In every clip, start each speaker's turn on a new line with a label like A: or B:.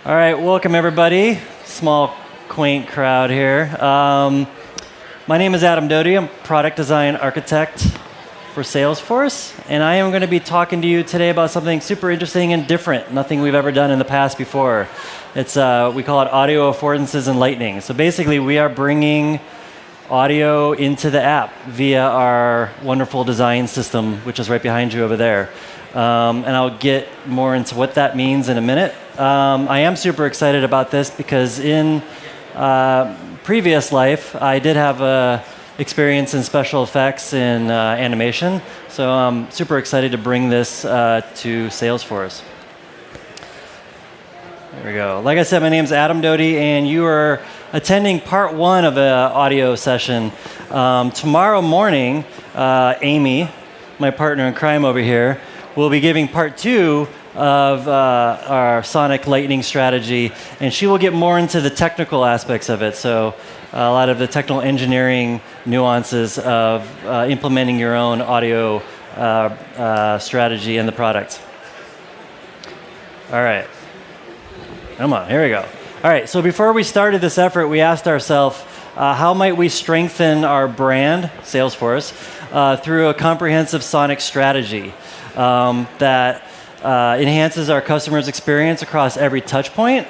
A: All right, welcome everybody. Small, quaint crowd here. My name is Adam Doty. I'm product design architect for Salesforce, and I am going to be talking to you today about something super interesting and different, nothing we've ever done in the past before. It's we call it audio affordances and lightning. So basically, we are bringing audio into the app via our wonderful design system, which is right behind you over there. And I'll get more into what that means in a minute. I am super excited about this because in previous life, I did have experience in special effects and animation. So I'm super excited to bring this to Salesforce. There we go. Like I said, my name's Adam Doty, and you are attending part one of an audio session. Tomorrow morning, Amy, my partner in crime over here, will be giving part two of our Sonic Lightning strategy, and she will get more into the technical aspects of it. So a lot of the technical engineering nuances of implementing your own audio strategy in the product. All right. Come on, here we go. All right, so before we started this effort, we asked ourselves, how might we strengthen our brand, Salesforce, through a comprehensive Sonic strategy that enhances our customers' experience across every touch point?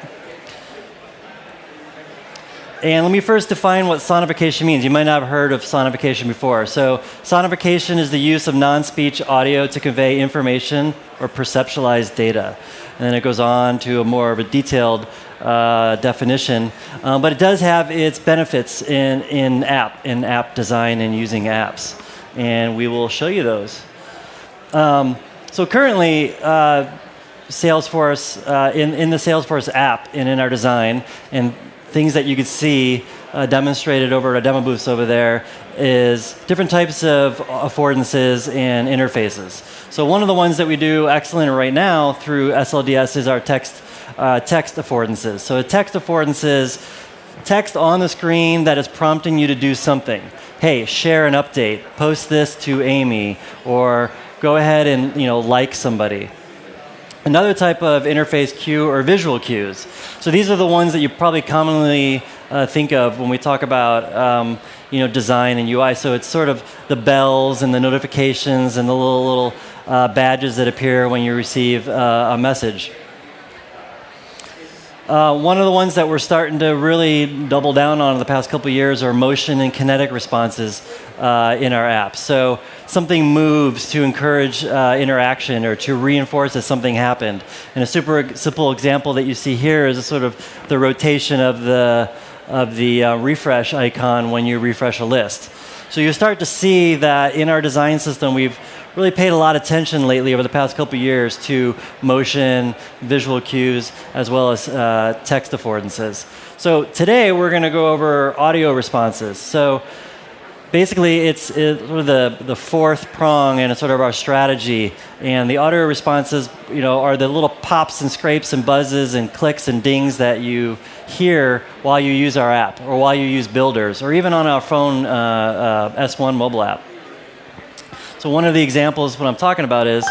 A: And let me first define what sonification means. You might not have heard of sonification before. So sonification is the use of non-speech audio to convey information or perceptualize data. And then it goes on to a more of a detailed definition. But it does have its benefits in app design and using apps. And we will show you those. So currently, Salesforce, in the Salesforce app and in our design, and things that you could see demonstrated over at our demo booths over there is different types of affordances and interfaces. So one of the ones that we do excellent right now through SLDS is our text affordances. So a text affordances, text on the screen that is prompting you to do something. Hey, share an update, post this to Amy, or go ahead and like somebody. Another type of interface cue are visual cues. So these are the ones that you probably commonly think of when we talk about design and UI. So it's sort of the bells and the notifications and the little badges that appear when you receive a message. One of the ones that we're starting to really double down on in the past couple of years are motion and kinetic responses in our apps. So something moves to encourage interaction or to reinforce that something happened. And a super simple example that you see here is a sort of the rotation of the refresh icon when you refresh a list. So you start to see that in our design system, we've really paid a lot of attention lately over the past couple of years to motion, visual cues, as well as text affordances. So today we're going to go over audio responses. So basically it's sort of the fourth prong in sort of our strategy. And the audio responses, are the little pops and scrapes and buzzes and clicks and dings that you hear while you use our app or while you use builders or even on our phone S1 mobile app. So one of the examples, what I'm talking about is,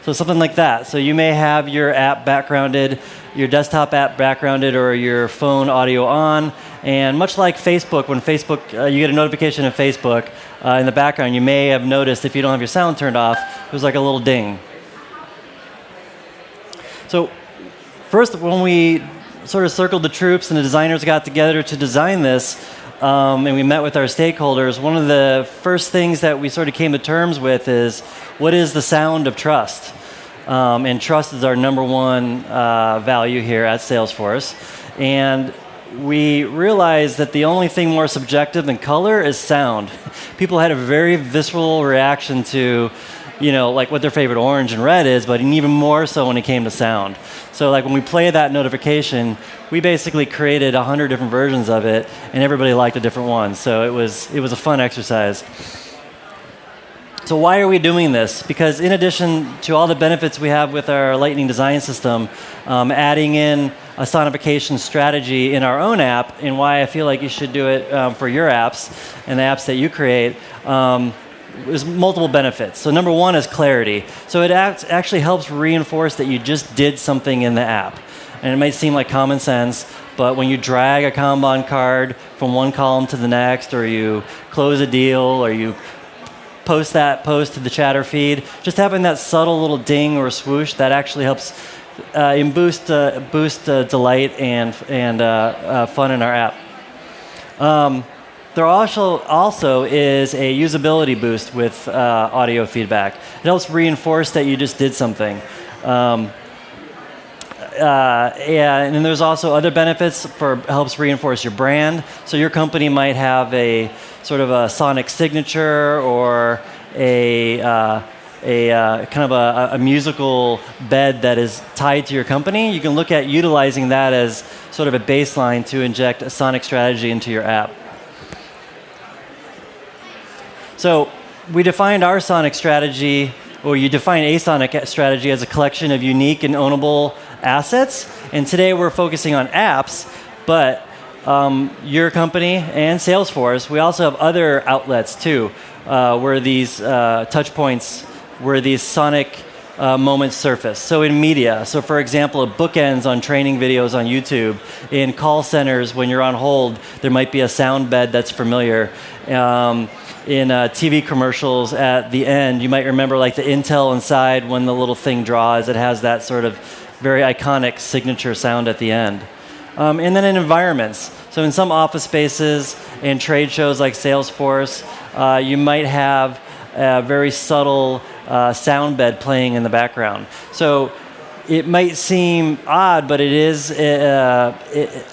A: so something like that. So you may have your app backgrounded, your desktop app backgrounded, or your phone audio on. And much like Facebook, when Facebook, you get a notification of Facebook in the background, you may have noticed if you don't have your sound turned off, there's like a little ding. So first, when we sort of circled the troops and the designers got together to design this, and we met with our stakeholders, one of the first things that we sort of came to terms with is, what is the sound of trust? And trust is our number one value here at Salesforce. And we realized that the only thing more subjective than color is sound. People had a very visceral reaction to, like what their favorite orange and red is, but even more so when it came to sound. So like when we play that notification, we basically created 100 different versions of it, and everybody liked a different one. So it was a fun exercise. So why are we doing this? Because in addition to all the benefits we have with our Lightning design system, adding in a sonification strategy in our own app, and why I feel like you should do it for your apps and the apps that you create, there's multiple benefits. So number one is clarity. So it actually helps reinforce that you just did something in the app. And it might seem like common sense, but when you drag a Kanban card from one column to the next, or you close a deal, or you post that post to the chatter feed, just having that subtle little ding or swoosh, that actually helps boost delight and fun in our app. There also is a usability boost with audio feedback. It helps reinforce that you just did something. And then there's also other benefits helps reinforce your brand. So your company might have a sort of a sonic signature or a kind of a musical bed that is tied to your company. You can look at utilizing that as sort of a baseline to inject a sonic strategy into your app. So we defined our sonic strategy, or you define a sonic strategy as a collection of unique and ownable assets. And today we're focusing on apps, but your company and Salesforce, we also have other outlets too, where these touch points, where these sonic moments surface. So in media, so for example, bookends on training videos on YouTube. In call centers, when you're on hold, there might be a sound bed that's familiar. In TV commercials at the end, you might remember like the Intel inside when the little thing draws, it has that sort of very iconic signature sound at the end. And then in environments, so in some office spaces and trade shows like Salesforce, you might have a very subtle sound bed playing in the background. So it might seem odd, but it is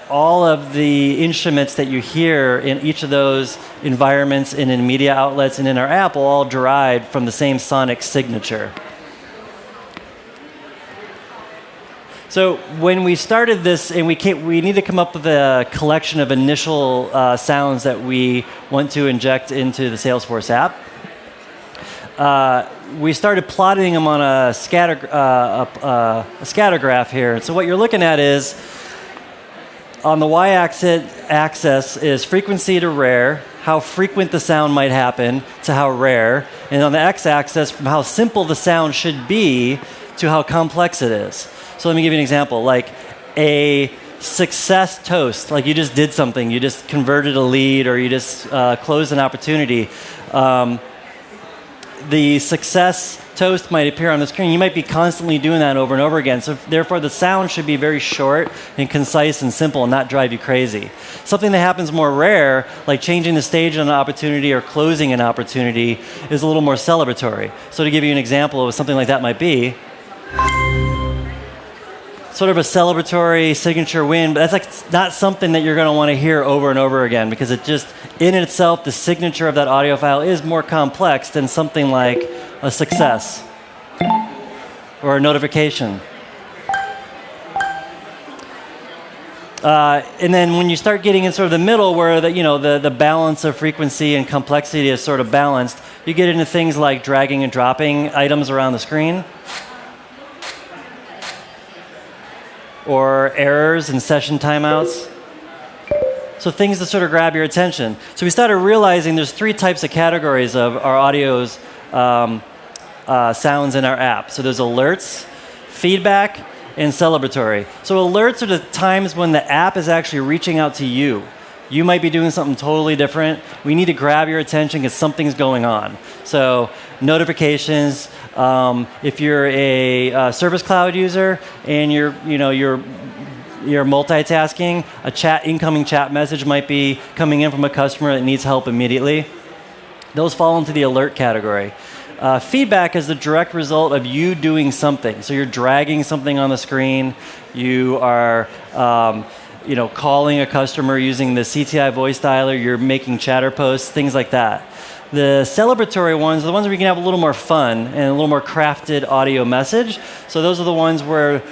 A: all of the instruments that you hear in each of those environments and in media outlets and in our app will all derive from the same sonic signature. So when we started this, and we need to come up with a collection of initial sounds that we want to inject into the Salesforce app. We started plotting them on a scatter graph here. So what you're looking at is, on the y-axis is frequency to rare, how frequent the sound might happen to how rare, and on the x-axis from how simple the sound should be to how complex it is. So let me give you an example, like a success toast, like you just did something, you just converted a lead or you just closed an opportunity. The success toast might appear on the screen. You might be constantly doing that over and over again. So therefore, the sound should be very short and concise and simple and not drive you crazy. Something that happens more rare, like changing the stage on an opportunity or closing an opportunity, is a little more celebratory. So to give you an example of what something like that might be, sort of a celebratory signature win, but that's like not something that you're going to want to hear over and over again, because it just, in itself, the signature of that audio file is more complex than something like a success or a notification. And then when you start getting in sort of the middle, where the balance of frequency and complexity is sort of balanced, you get into things like dragging and dropping items around the screen, or errors and session timeouts. So things that sort of grab your attention. So we started realizing there's 3 types of categories of our audio's sounds in our app. So there's alerts, feedback, and celebratory. So alerts are the times when the app is actually reaching out to you. You might be doing something totally different. We need to grab your attention because something's going on. So notifications, if you're a Service Cloud user and you're multitasking, incoming chat message might be coming in from a customer that needs help immediately. Those fall into the alert category. Feedback is the direct result of you doing something. So you're dragging something on the screen. You are calling a customer using the CTI voice dialer. You're making chatter posts, things like that. The celebratory ones are the ones where you can have a little more fun and a little more crafted audio message. So those are the ones where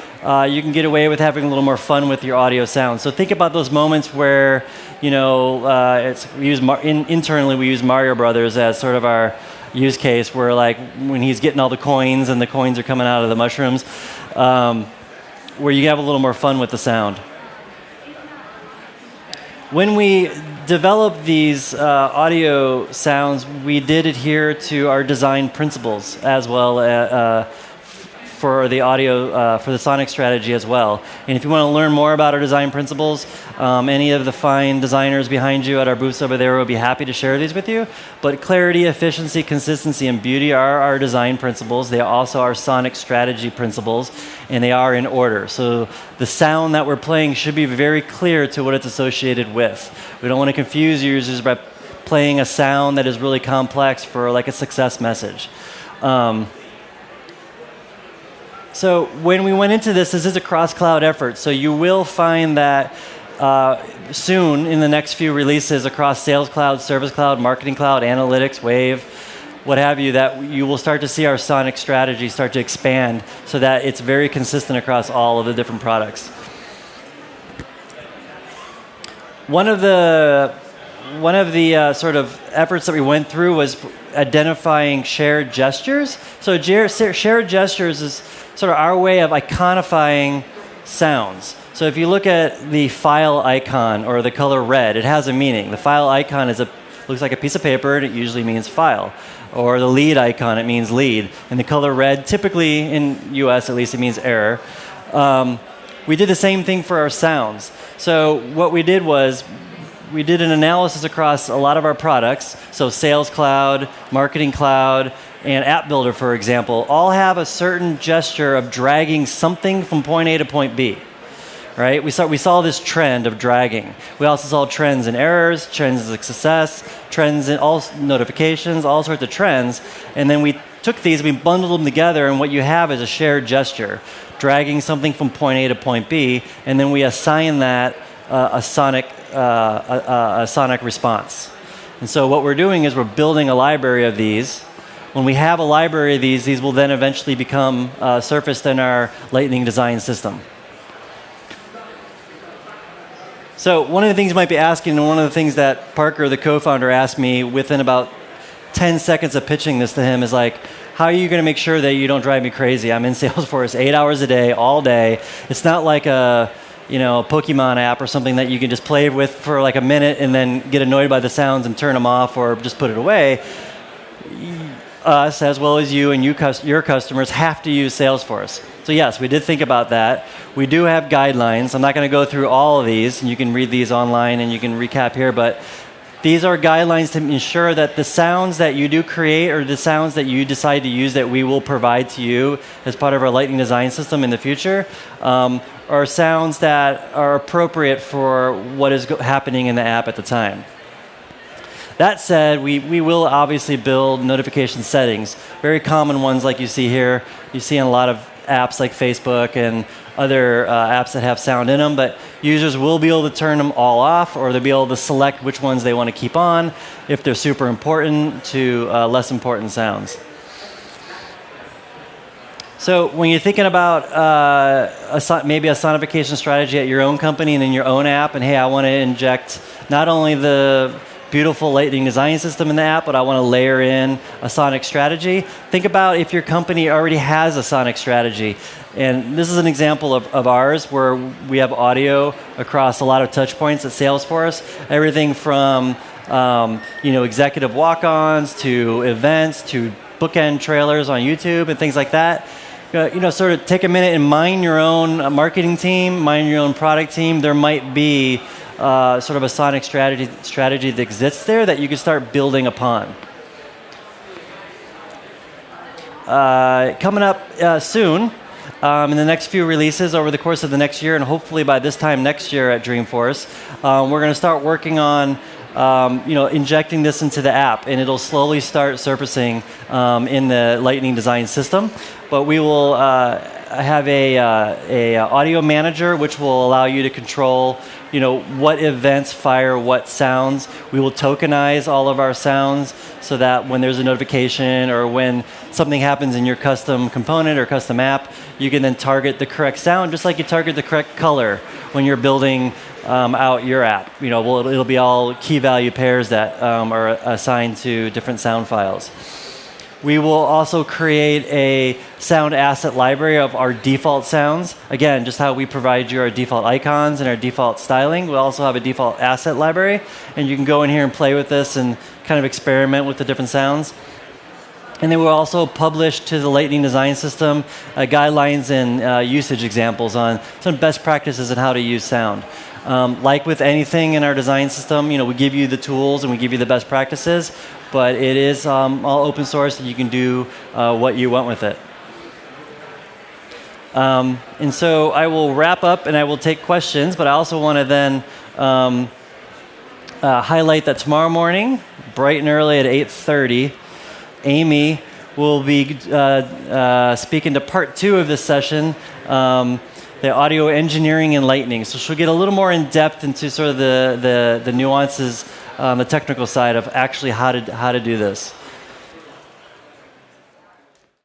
A: you can get away with having a little more fun with your audio sound. So think about those moments where, internally we use Mario Brothers as sort of our use case, where like when he's getting all the coins and the coins are coming out of the mushrooms, where you have a little more fun with the sound. When we developed these audio sounds, we did adhere to our design principles as well, for the audio, for the sonic strategy as well. And if you want to learn more about our design principles, any of the fine designers behind you at our booths over there will be happy to share these with you. But clarity, efficiency, consistency, and beauty are our design principles. They are also our sonic strategy principles, and they are in order. So the sound that we're playing should be very clear to what it's associated with. We don't want to confuse users by playing a sound that is really complex for like a success message. So when we went into this is a cross-cloud effort. So you will find that soon in the next few releases across Sales Cloud, Service Cloud, Marketing Cloud, Analytics, Wave, what have you, that you will start to see our sonic strategy start to expand so that it's very consistent across all of the different products. One of the sort of efforts that we went through was identifying shared gestures. So shared gestures is sort of our way of iconifying sounds. So if you look at the file icon or the color red, it has a meaning. The file icon looks like a piece of paper, and it usually means file. Or the lead icon, it means lead. And the color red, typically in US at least, it means error. We did the same thing for our sounds. So what we did was we did an analysis across a lot of our products. So Sales Cloud, Marketing Cloud, and App Builder, for example, all have a certain gesture of dragging something from point A to point B. Right? We saw this trend of dragging. We also saw trends in errors, trends in success, trends in all notifications, all sorts of trends. And then we took these, we bundled them together, and what you have is a shared gesture, dragging something from point A to point B, and then we assign that a sonic response. And so what we're doing is we're building a library of these. When we have a library of these will then eventually become surfaced in our Lightning design system. So one of the things you might be asking, and one of the things that Parker, the co-founder, asked me within about 10 seconds of pitching this to him is like, how are you going to make sure that you don't drive me crazy? I'm in Salesforce 8 hours a day, all day. It's not like a Pokemon app or something that you can just play with for like a minute and then get annoyed by the sounds and turn them off or just put it away. Us, as well as you and your customers, have to use Salesforce. So yes, we did think about that. We do have guidelines. I'm not going to go through all of these, and you can read these online and you can recap here, but these are guidelines to ensure that the sounds that you do create or the sounds that you decide to use that we will provide to you as part of our Lightning design system in the future are sounds that are appropriate for what is happening in the app at the time. That said, we will obviously build notification settings, very common ones like you see here. You see in a lot of apps like Facebook and other apps that have sound in them, but users will be able to turn them all off, or they'll be able to select which ones they want to keep on if they're super important to less important sounds. So when you're thinking about maybe a sonification strategy at your own company and in your own app, and hey, I want to inject not only the beautiful Lightning design system in the app, but I want to layer in a sonic strategy. Think about if your company already has a sonic strategy. And this is an example of ours where we have audio across a lot of touch points at Salesforce. Everything from executive walk-ons to events to bookend trailers on YouTube and things like that. Sort of take a minute and mind your own marketing team, mind your own product team. There might be sort of a sonic strategy that exists there that you can start building upon. Coming up soon, in the next few releases over the course of the next year, and hopefully by this time next year at Dreamforce, we're going to start working on injecting this into the app, and it'll slowly start surfacing in the Lightning design system. But we will have a audio manager which will allow you to control what events fire what sounds. We will tokenize all of our sounds so that when there's a notification or when something happens in your custom component or custom app, you can then target the correct sound just like you target the correct color when you're building out your app. It'll be all key value pairs that are assigned to different sound files. We will also create a sound asset library of our default sounds. Again, just how we provide you our default icons and our default styling. We'll also have a default asset library, and you can go in here and play with this and kind of experiment with the different sounds. And then we'll also publish to the Lightning Design System guidelines and usage examples on some best practices and how to use sound. Like with anything in our design system, we give you the tools and we give you the best practices, but it is all open source and you can do what you want with it. And so I will wrap up and I will take questions, but I also want to then highlight that tomorrow morning, bright and early at 8:30, Amy will be speaking to part 2 of this session, the audio engineering and Lightning. So she'll get a little more in depth into sort of the nuances on the technical side of actually how to do this.